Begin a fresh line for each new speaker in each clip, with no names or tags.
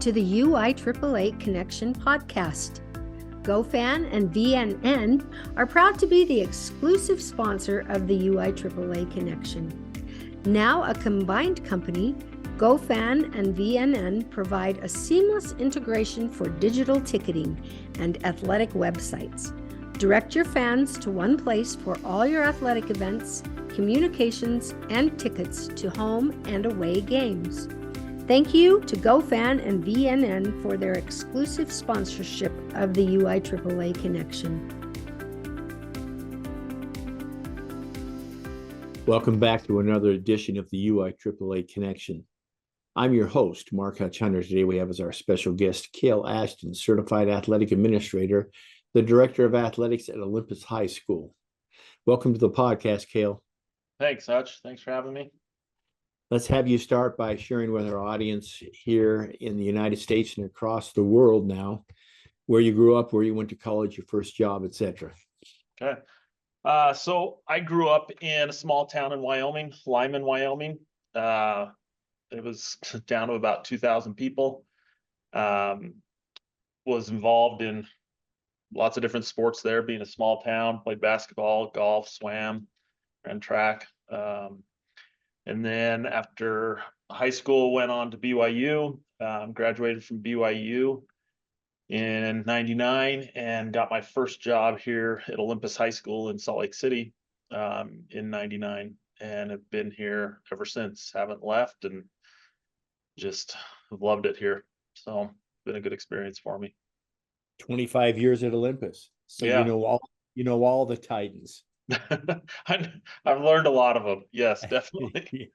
to the UIAAA Connection podcast. GoFan and VNN are proud to be the exclusive sponsor of the UIAAA Connection. Now a combined company, GoFan and VNN provide a seamless integration for digital ticketing and athletic websites. Direct your fans to one place for all your athletic events, communications, and tickets to home and away games. Thank you to GoFan and VNN for their exclusive sponsorship of the UIAAA Connection.
Welcome back to another edition of the UIAAA Connection. I'm your host, Mark Hutch-Hunter. Today we have as our special guest, Kael Ashton, Certified Athletic Administrator, the Director of Athletics at Olympus High School. Welcome to the podcast, Kael.
Thanks, Hutch. Thanks for having me.
Let's have you start by sharing with our audience here in the United States and across the world now, where you grew up, where you went to college, your first job, etc.
Okay. So I grew up in a small town in Wyoming, Lyman, Wyoming. It was down to about 2,000 people. Was involved in lots of different sports there, being a small town, played basketball, golf, swam, ran track. And then after high school, went on to BYU, graduated from BYU in 99 and got my first job here at Olympus High School in Salt Lake City in 99 and have been here ever since. Haven't left and just loved it here. So been a good experience for me.
25 years at Olympus. So
yeah.
you know all the Titans.
I've learned a lot of them. Yes, definitely.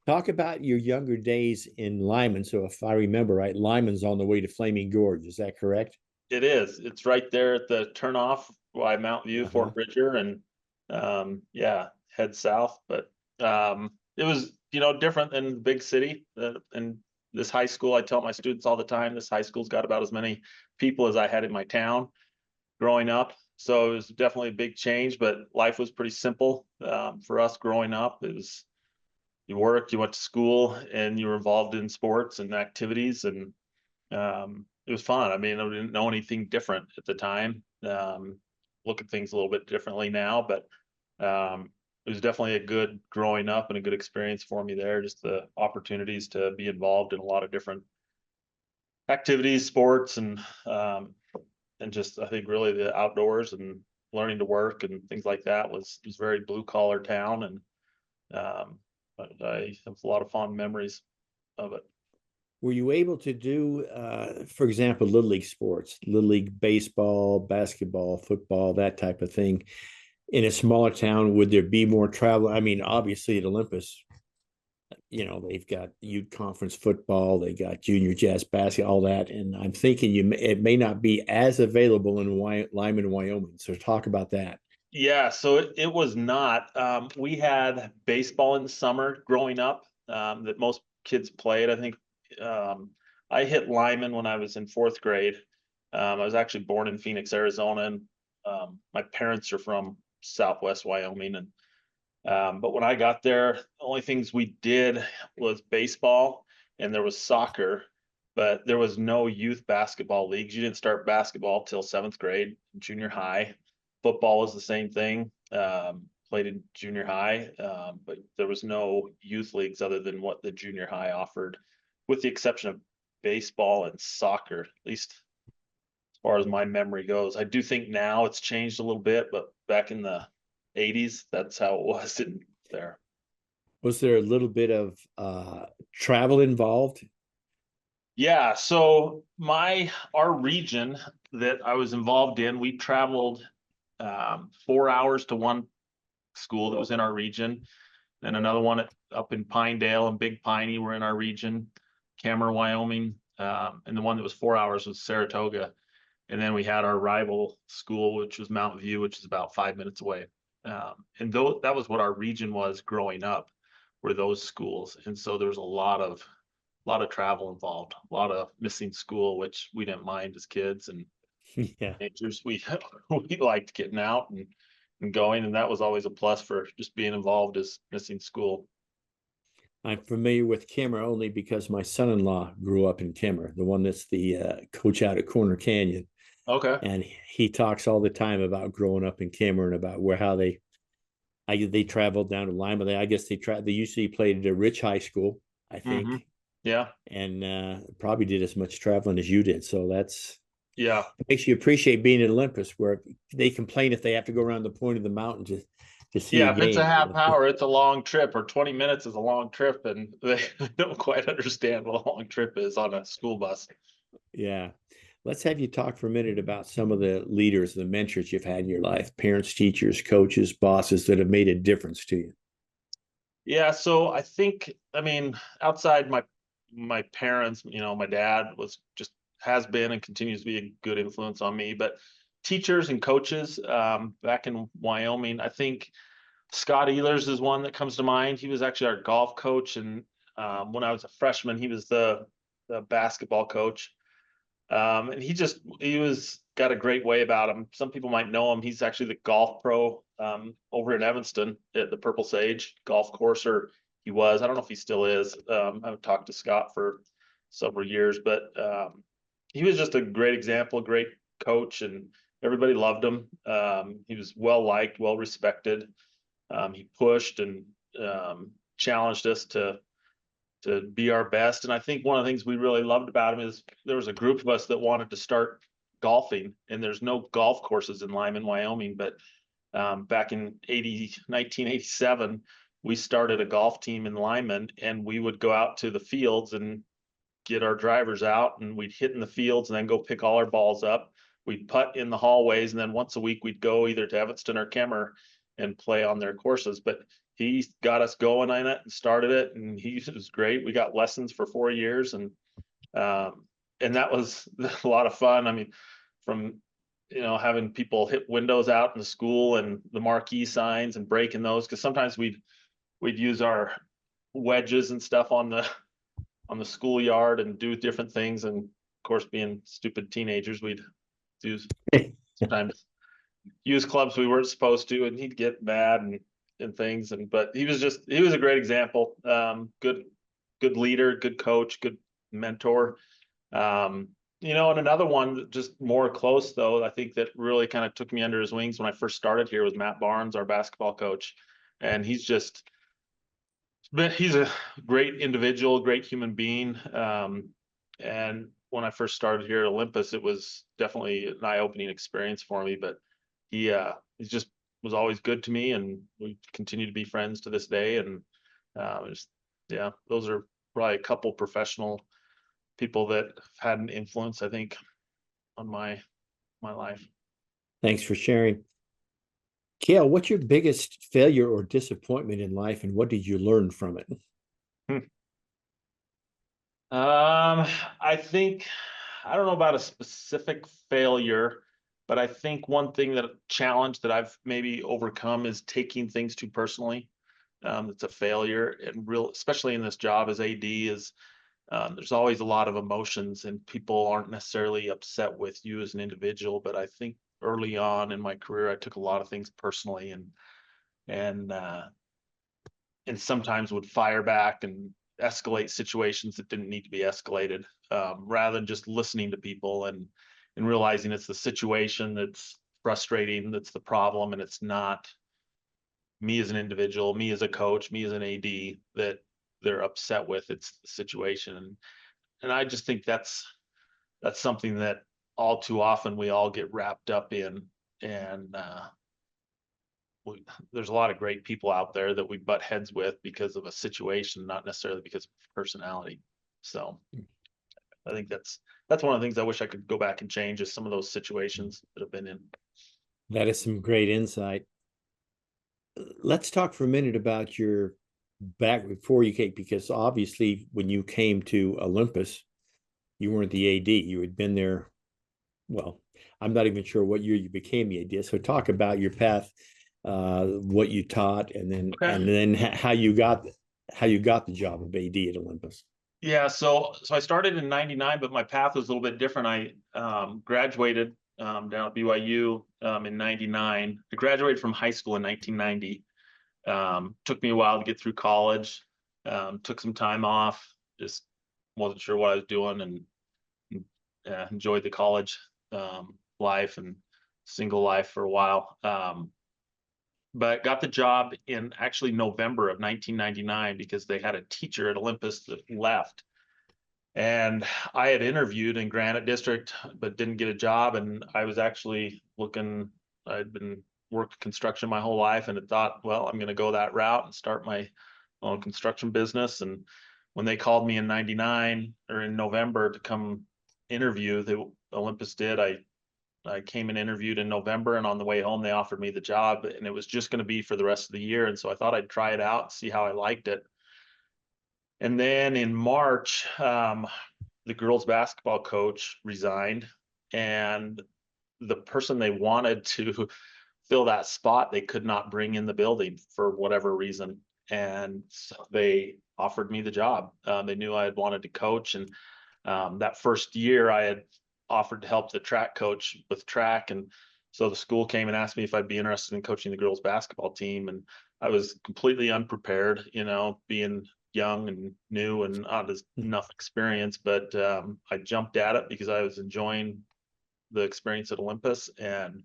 Talk about your younger days in Lyman. So if I remember right, Lyman's on the way to Flaming Gorge. Is that correct?
It is. It's right there at the turnoff by Mount View, Fort Bridger, and head south. But it was, different than the big city. And this high school, I tell my students all the time, this high school's got about as many people as I had in my town growing up. So it was definitely a big change, but life was pretty simple for us growing up. It was, you worked, you went to school, and you were involved in sports and activities, and it was fun. I mean, I didn't know anything different at the time. Look at things a little bit differently now, but it was definitely a good growing up and a good experience for me there. Just the opportunities to be involved in a lot of different activities, sports, and just, I think, really the outdoors and learning to work and things like that was very blue collar town. And but I have a lot of fond memories of it.
Were you able to do, for example, Little League sports, Little League baseball, basketball, football, that type of thing in a smaller town? Would there be more travel? I mean, obviously at Olympus, they've got youth conference football, they got junior jazz basketball, all that. And I'm thinking it may not be as available in Lyman, Wyoming. So talk about that.
Yeah, so it was not. We had baseball in the summer growing up that most kids played. I think I hit Lyman when I was in 4th grade. I was actually born in Phoenix, Arizona, and my parents are from Southwest Wyoming. And but when I got there, the only things we did was baseball, and there was soccer, but there was no youth basketball leagues. You didn't start basketball till 7th grade, junior high. Football was the same thing, played in junior high, but there was no youth leagues other than what the junior high offered, with the exception of baseball and soccer, at least as far as my memory goes. I do think now it's changed a little bit, but back in the 80s, that's how it was in there.
Was there a little bit of travel involved?
Yeah, so our region that I was involved in, we traveled 4 hours to one school that was in our region, and another one up in Pinedale and Big Piney were in our region, Cameron, Wyoming, and the one that was 4 hours was Saratoga. And then we had our rival school, which was Mount View, which is about 5 minutes away. And that was what our region was growing up, were those schools. And so there was a lot of travel involved, a lot of missing school, which we didn't mind as kids and teenagers. We liked getting out and going, and that was always a plus for just being involved as missing school.
I'm familiar with Kimmer only because my son-in-law grew up in Kimmer, the one that's the coach out at Corner Canyon.
Okay.
And he talks all the time about growing up in Kimmer and about how they traveled down to Lima. I guess they usually played at a rich high school, I
Mm-hmm.
think,
Yeah.
and probably did as much traveling as you did. So
Yeah.
it makes you appreciate being at Olympus, where they complain if they have to go around the point of the mountain to see a
Yeah. If it's a
game.
half hour, it's a long trip, or 20 minutes is a long trip. And they don't quite understand what a long trip is on a school bus.
Yeah. Let's have you talk for a minute about some of the leaders, the mentors you've had in your life, parents, teachers, coaches, bosses that have made a difference to you.
Yeah. So I think, I mean, outside my parents, my dad has been and continues to be a good influence on me, but teachers and coaches, back in Wyoming, I think Scott Ehlers is one that comes to mind. He was actually our golf coach, and when I was a freshman, he was the basketball coach. And he was got a great way about him. Some people might know him. He's actually the golf pro over in Evanston at the Purple Sage golf course, or he was. I don't know if he still is. I haven't talked to Scott for several years, but he was just a great example, great coach, and everybody loved him. He was well liked, well respected. He pushed and challenged us to be our best. And I think one of the things we really loved about him is there was a group of us that wanted to start golfing, and there's no golf courses in Lyman, Wyoming. But back in 1987, we started a golf team in Lyman, and we would go out to the fields and get our drivers out, and we'd hit in the fields and then go pick all our balls up. We'd putt in the hallways, and then once a week we'd go either to Evanston or Kemmer and play on their courses. But he got us going on it and started it, and he was great. We got lessons for 4 years, and that was a lot of fun. I mean, from having people hit windows out in the school and the marquee signs and breaking those, because sometimes we'd use our wedges and stuff on the schoolyard and do different things. And of course, being stupid teenagers, we'd do sometimes use clubs we weren't supposed to, and he'd get mad and things. But he was a great example. Good leader, good coach, good mentor. And another one just more close though, I think that really kind of took me under his wings when I first started here was Matt Barnes, our basketball coach. And he's a great individual, great human being. And when I first started here at Olympus, it was definitely an eye-opening experience for me. But he just was always good to me, and we continue to be friends to this day. And those are probably a couple professional people that had an influence, I think, on my life.
Thanks for sharing. Kael, what's your biggest failure or disappointment in life, and what did you learn from it?
I think, I don't know about a specific failure, but I think one challenge that I've maybe overcome is taking things too personally. It's a failure, and especially in this job as AD, is there's always a lot of emotions, and people aren't necessarily upset with you as an individual. But I think early on in my career, I took a lot of things personally, and sometimes would fire back and escalate situations that didn't need to be escalated, rather than just listening to people and realizing it's the situation that's frustrating, that's the problem, and it's not me as an individual, me as a coach, me as an AD that they're upset with. It's the situation. And I just think that's something that all too often we all get wrapped up in. And there's a lot of great people out there that we butt heads with because of a situation, not necessarily because of personality. So I think that's one of the things I wish I could go back and change, is some of those situations that I've been in.
That is some great insight. Let's talk for a minute about your back before you came, because obviously when you came to Olympus, you weren't the AD. You had been there. Well, I'm not even sure what year you became the AD. So talk about your path, what you taught, and then how you got the job of AD at Olympus.
Yeah, so I started in '99, but my path was a little bit different. I graduated down at BYU in '99. I graduated from high school in 1990. Took me a while to get through college. took some time off, just wasn't sure what I was doing, and enjoyed the college life and single life for a while. But got the job in actually November of 1999 because they had a teacher at Olympus that left. And I had interviewed in Granite District, but didn't get a job. And I was actually looking, I'd been worked construction my whole life and had thought, well, I'm going to go that route and start my own construction business. And when they called me in 99 or in November to come interview, the Olympus did, I came and interviewed in November, and on the way home, they offered me the job, and it was just going to be for the rest of the year. And so I thought I'd try it out, see how I liked it. And then in March, the girls basketball coach resigned, and the person they wanted to fill that spot, they could not bring in the building for whatever reason. And so they offered me the job. They knew I had wanted to coach, and that first year I had offered to help the track coach with track. And so the school came and asked me if I'd be interested in coaching the girls basketball team. And I was completely unprepared, being young and new and not as enough experience, but I jumped at it because I was enjoying the experience at Olympus. And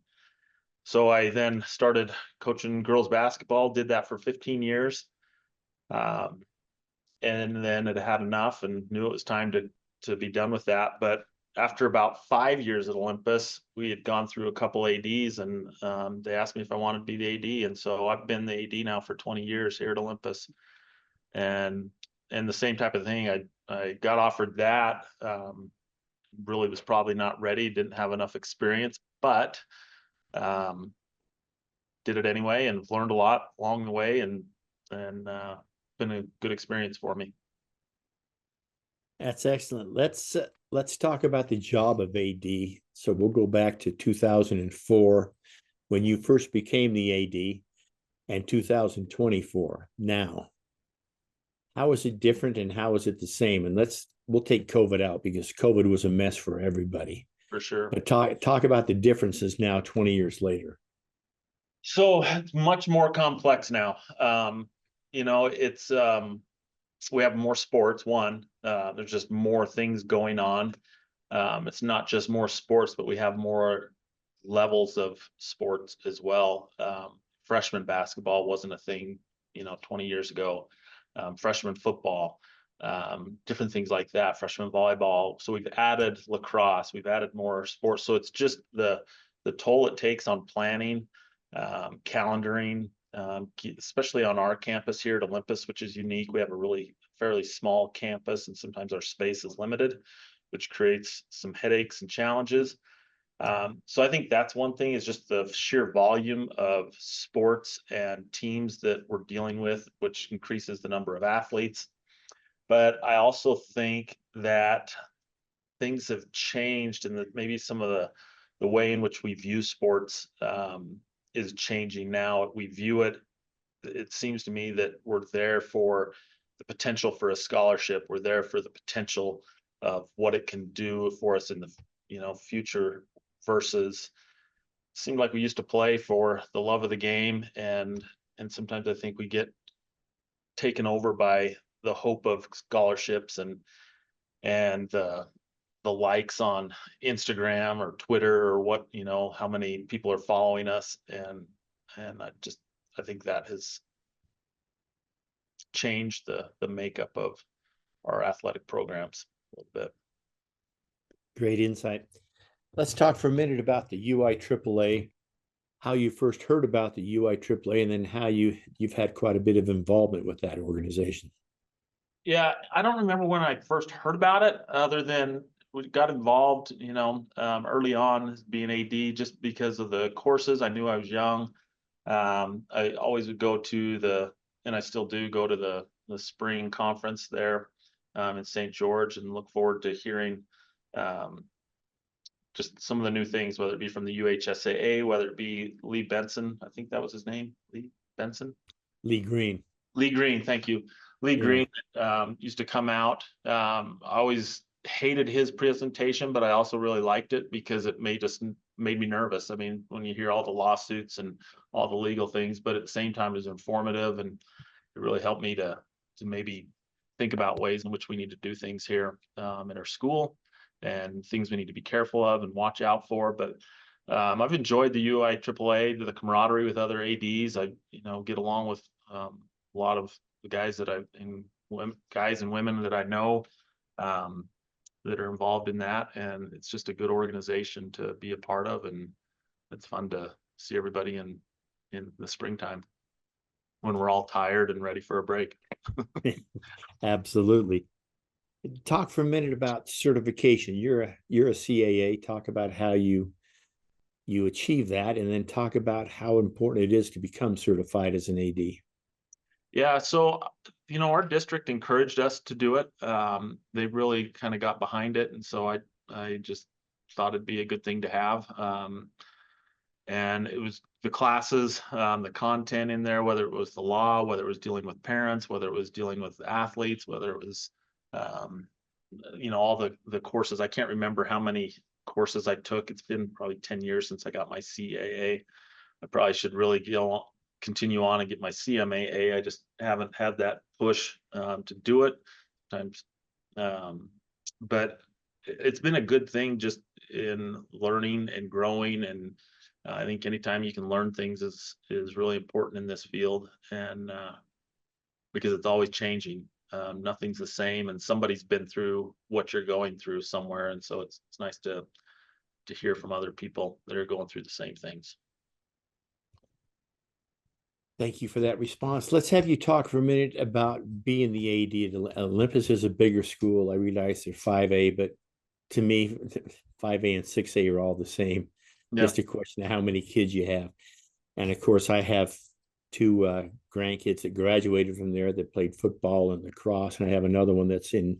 so I then started coaching girls basketball, did that for 15 years. And then it had enough and knew it was time to be done with that. But after about 5 years at Olympus, we had gone through a couple ADs, and they asked me if I wanted to be the AD. And so I've been the AD now for 20 years here at Olympus. And the same type of thing, I got offered that, really was probably not ready, didn't have enough experience, but did it anyway and learned a lot along the way, and been a good experience for me.
That's excellent. Let's talk about the job of AD. So we'll go back to 2004 when you first became the AD, and 2024 now. How is it different and how is it the same? And we'll take COVID out because COVID was a mess for everybody.
For sure.
But talk about the differences now 20 years later.
So it's much more complex now. It's we have more sports. There's just more things going on. It's not just more sports, but we have more levels of sports as well. Freshman basketball wasn't a thing, 20 years ago. Freshman football, different things like that, freshman volleyball. So we've added lacrosse, we've added more sports. So it's just the toll it takes on planning, calendaring, especially on our campus here at Olympus, which is unique. We have a really fairly small campus, and sometimes our space is limited, which creates some headaches and challenges. So I think that's one thing, is just the sheer volume of sports and teams that we're dealing with, which increases the number of athletes. But I also think that things have changed, and that maybe some of the way in which we view sports is changing now. We view it seems to me that we're there for the potential for a scholarship. We're there for the potential of what it can do for us in the future, versus seemed like we used to play for the love of the game, and sometimes I think we get taken over by the hope of scholarships and the likes on Instagram or Twitter, or what, how many people are following us, and I think that has changed the makeup of our athletic programs a little bit.
Great insight. Let's talk for a minute about the UIAAA, how you first heard about the UIAAA, and then how you've had quite a bit of involvement with that organization.
Yeah, I don't remember when I first heard about it, other than we got involved, early on being AD, just because of the courses. I knew I was young. I always would go to and I still do go to the spring conference there in St. George, and look forward to hearing just some of the new things, whether it be from the UHSAA, whether it be Lee Benson, I think that was his name, Lee Benson?
Lee Green.
Lee Green, thank you. Lee Green used to come out. I always hated his presentation, but I also really liked it because it made me nervous. I mean, when you hear all the lawsuits and all the legal things, but at the same time it was informative, and it really helped me to maybe think about ways in which we need to do things here in our school, and things we need to be careful of and watch out for. But I've enjoyed the UIAAA, the camaraderie with other ADs. I get along with a lot of the guys guys and women that I know that are involved in that, and it's just a good organization to be a part of, and it's fun to see everybody in the springtime when we're all tired and ready for a break.
Absolutely. Talk for a minute about certification. You're a CAA. Talk about how you achieve that, and then talk about how important it is to become certified as an AD.
Yeah, so our district encouraged us to do it. They really kind of got behind it, and so I just thought it'd be a good thing to have. And it was the classes, the content in there, whether it was the law, whether it was dealing with parents, whether it was dealing with athletes, whether it was all the courses. I can't remember how many courses I took. It's been probably 10 years since I got my CAA. I probably should really continue on and get my CMAA. I just haven't had that push to do it sometimes. But it's been a good thing just in learning and growing, and I think anytime you can learn things is really important in this field, and because it's always changing. Nothing's the same, and somebody's been through what you're going through somewhere, and so it's nice to hear from other people that are going through the same things.
Thank you for that response. Let's have you talk for a minute about being the AD. Olympus is a bigger school. I realize they're 5A, but to me, 5A and 6A are all the same. Yeah. Just a question of how many kids you have. And of course, I have two grandkids that graduated from there that played football and lacrosse, and I have another one that's in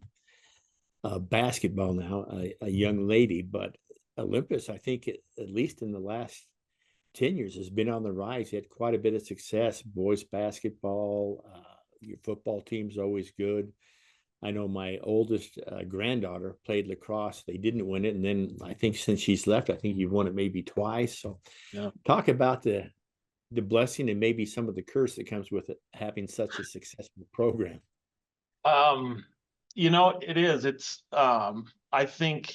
basketball now, a young lady. But Olympus, I think, at least in the last 10 years, has been on the rise. He had quite a bit of success. Boys basketball, your football team's always good. I know my oldest granddaughter played lacrosse. They didn't win it, and then I think since she's left, I think you've won it maybe twice. So yeah. Talk about the blessing and maybe some of the curse that comes with it, having such a successful program.
It is. It's I think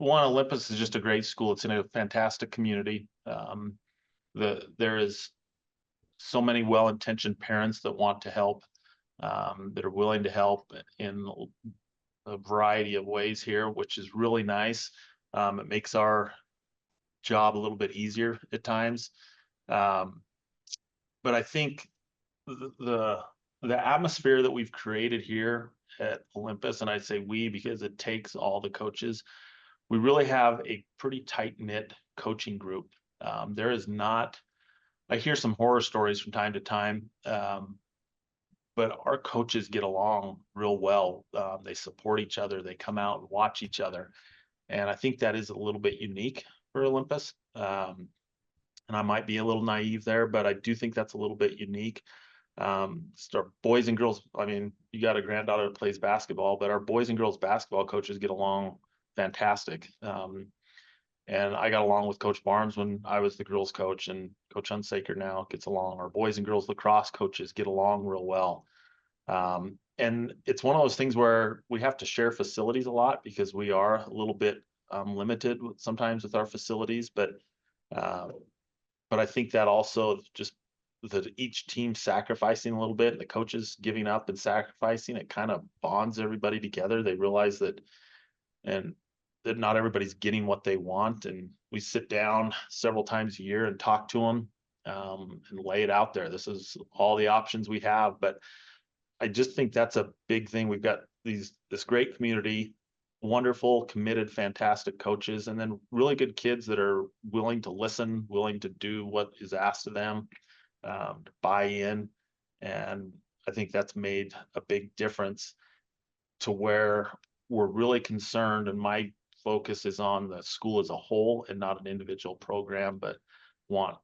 Olympus is just a great school. It's in a fantastic community. There is so many well-intentioned parents that want to help, that are willing to help in a variety of ways here, which is really nice. It makes our job a little bit easier at times. But I think the atmosphere that we've created here at Olympus, and I say we because it takes all the coaches, we really have a pretty tight-knit coaching group. There is not, I hear some horror stories from time to time, but our coaches get along real well. They support each other. They come out and watch each other. And I think that is a little bit unique for Olympus. And I might be a little naive there, but I do think that's a little bit unique. Our boys and girls, I mean, you got a granddaughter that plays basketball, but our boys and girls basketball coaches get along fantastic. And I got along with Coach Barnes when I was the girls coach, and Coach Hunsaker now gets along. Our boys and girls lacrosse coaches get along real well. And it's one of those things where we have to share facilities a lot because we are a little bit limited sometimes with our facilities, but I think that also just that each team sacrificing a little bit, the coaches giving up and sacrificing, it kind of bonds everybody together. They realize that not everybody's getting what they want. And we sit down several times a year and talk to them and lay it out there. This is all the options we have. But I just think that's a big thing. We've got this great community, wonderful, committed, fantastic coaches, and then really good kids that are willing to listen, willing to do what is asked of them, to buy in. And I think that's made a big difference to where we're really concerned, and my focus is on the school as a whole and not an individual program, but want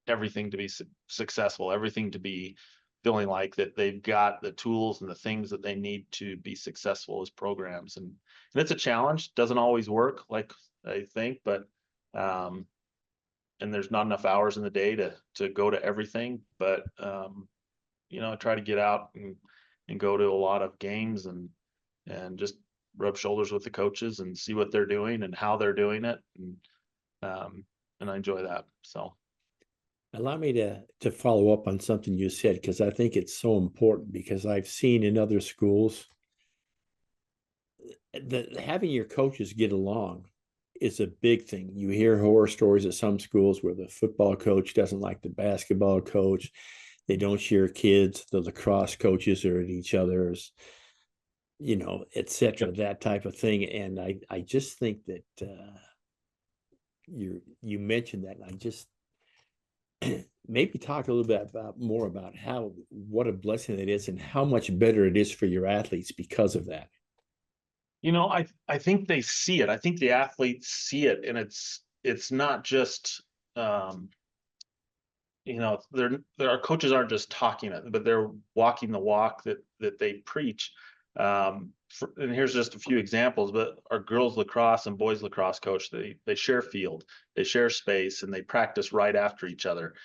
everything to be successful, everything to be feeling like that they've got the tools and the things that they need to be successful as programs. And it's a challenge. Doesn't always work, like I think, but and there's not enough hours in the day to go to everything. But I try to get out and go to a lot of games and just rub shoulders with the coaches and see what they're doing and how they're doing it. And I enjoy that. So.
Allow me to follow up on something you said, because I think it's so important, because I've seen in other schools that having your coaches get along is a big thing. You hear horror stories at some schools where the football coach doesn't like the basketball coach. They don't share kids. The lacrosse coaches are at each other's, et cetera, that type of thing. And I just think that you mentioned that, and I just maybe talk a little bit more about what a blessing it is and how much better it is for your athletes because of that.
I think they see it. I think the athletes see it, and it's not just our coaches aren't just talking it, but they're walking the walk that they preach. And here's just a few examples, but our girls lacrosse and boys lacrosse coach, they share field, they share space, and they practice right after each other.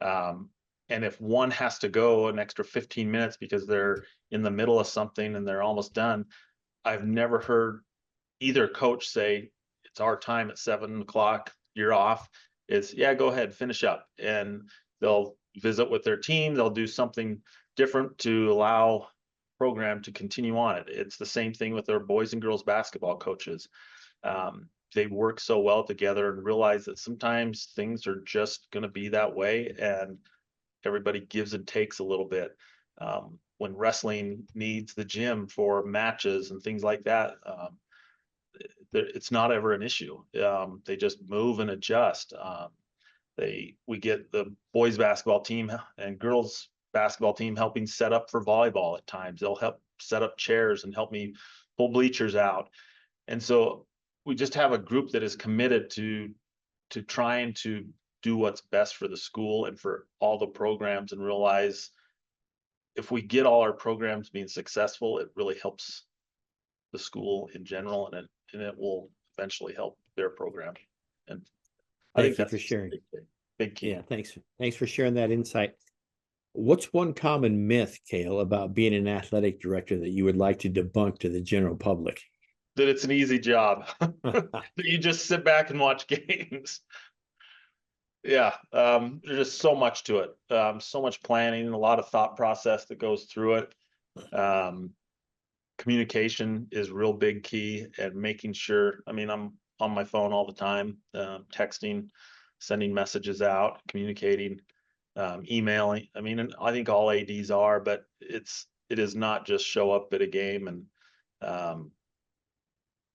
And if one has to go an extra 15 minutes because they're in the middle of something and they're almost done, I've never heard either coach say, it's our time at 7 o'clock, you're off. It's, yeah, go ahead, finish up. And they'll visit with their team. They'll do something different to allow program to continue on it. It's the same thing with their boys and girls basketball coaches. They work so well together and realize that sometimes things are just going to be that way, and everybody gives and takes a little bit. When wrestling needs the gym for matches and things like that, it's not ever an issue. They just move and adjust. We get the boys basketball team and girls basketball team helping set up for volleyball at times. They'll help set up chairs and help me pull bleachers out. And so we just have a group that is committed to trying to do what's best for the school and for all the programs, and realize if we get all our programs being successful, it really helps the school in general, and it will eventually help their program. And I think
Thank you for sharing.
Big key.
Yeah, thanks for sharing that insight. What's one common myth, Kael, about being an athletic director that you would like to debunk to the general public?
That it's an easy job. That you just sit back and watch games. Yeah, there's just so much to it. So much planning, a lot of thought process that goes through it. Communication is real big key, and making sure, I'm on my phone all the time, texting, sending messages out, communicating, emailing. And I think all ADs are, but it is not just show up at a game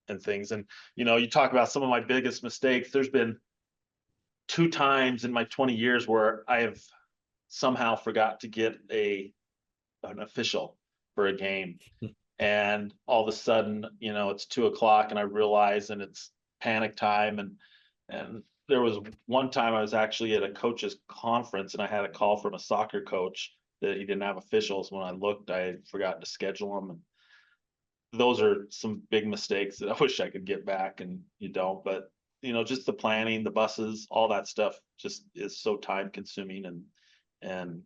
and things. And, you talk about some of my biggest mistakes. There's been 2 times in my 20 years where I have somehow forgot to get an official for a game. And all of a sudden, it's 2 o'clock and I realize, and it's panic time. And there was one time I was actually at a coach's conference and I had a call from a soccer coach that he didn't have officials. When I looked, I had forgotten to schedule them. And those are some big mistakes that I wish I could get back, and you don't. But just the planning, the buses, all that stuff just is so time consuming and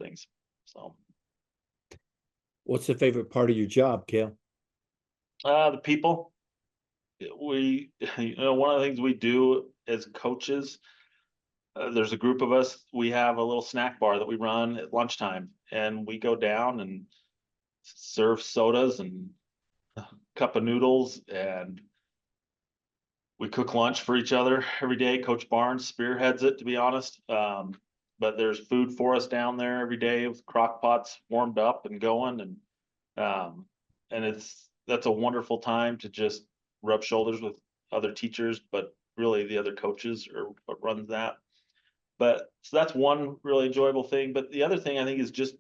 things. So.
What's the favorite part of your job, Kael?
The people. One of the things we do as coaches, there's a group of us, we have a little snack bar that we run at lunchtime, and we go down and serve sodas and a cup of noodles, and we cook lunch for each other every day. Coach Barnes spearheads it, to be honest. But there's food for us down there every day with crock pots warmed up and going. And that's a wonderful time to just rub shoulders with other teachers, but really the other coaches are what runs that. But so that's one really enjoyable thing. But the other thing I think is just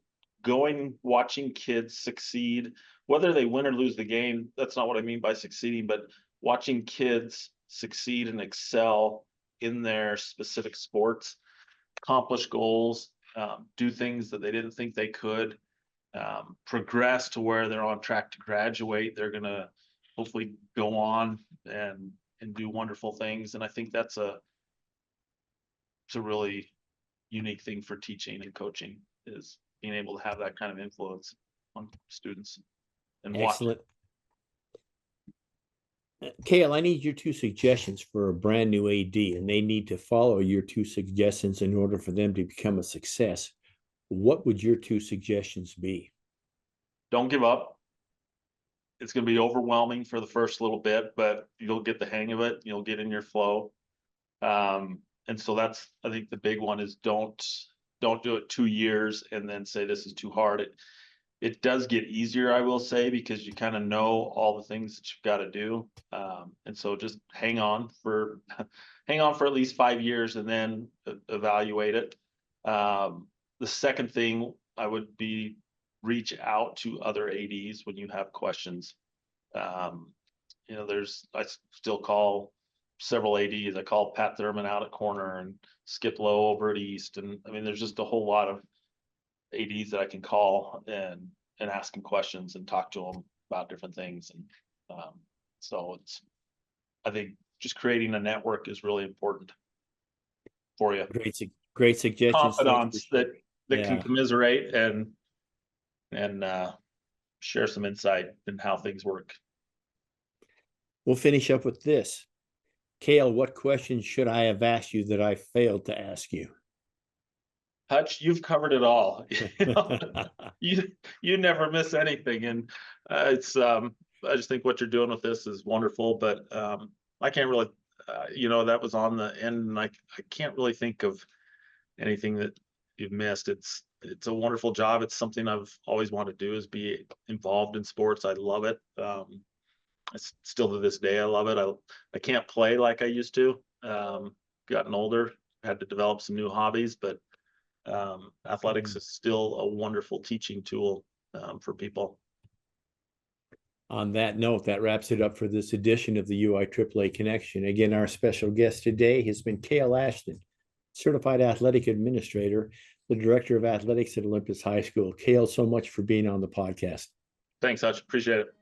watching kids succeed, whether they win or lose the game. That's not what I mean by succeeding, but watching kids succeed and excel in their specific sports, accomplish goals, do things that they didn't think they could, progress to where they're on track to graduate. They're going to hopefully go on and do wonderful things. And I think it's a really unique thing for teaching and coaching, is being able to have that kind of influence. on students and watch.
Excellent. Kael, I need your 2 suggestions for a brand new AD, and they need to follow your 2 suggestions in order for them to become a success. What would your 2 suggestions be?
Don't give up. It's going to be overwhelming for the first little bit, but you'll get the hang of it. You'll get in your flow. And so that's, I think the big one is don't do it 2 years and then say this is too hard. It does get easier, I will say, because you kind of know all the things that you've got to do. And so just hang on for at least 5 years and then evaluate it. The second thing I would be reach out to other ADs when you have questions. You know, I still call several ADs. I call Pat Thurman out at corner and Skip Lowe over at East. And I mean, there's just a whole lot of ADs that I can call and ask them questions and talk to them about different things. And so I think just creating a network is really important for you.
Great suggestions.
Confidants that can commiserate and share some insight in how things work.
We'll finish up with this. Kael, what questions should I have asked you that I failed to ask you?
Hutch, you've covered it all. You never miss anything, and I just think what you're doing with this is wonderful. But I can't really, that was on the end, and I can't really think of anything that you've missed. It's a wonderful job. It's something I've always wanted to do, is be involved in sports. I love it. Still to this day, I love it. I can't play like I used to. Gotten older, had to develop some new hobbies, but athletics is still a wonderful teaching tool for people.
On that note, that wraps it up for this edition of the UIAAA Connection. Again, our special guest today has been Kael Ashton, Certified Athletic Administrator, the Director of Athletics at Olympus High School. Kael, so much for being on the podcast.
Thanks, Hutch. Appreciate it.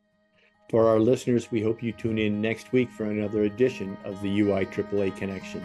For our listeners, we hope you tune in next week for another edition of the UIAAA Connection.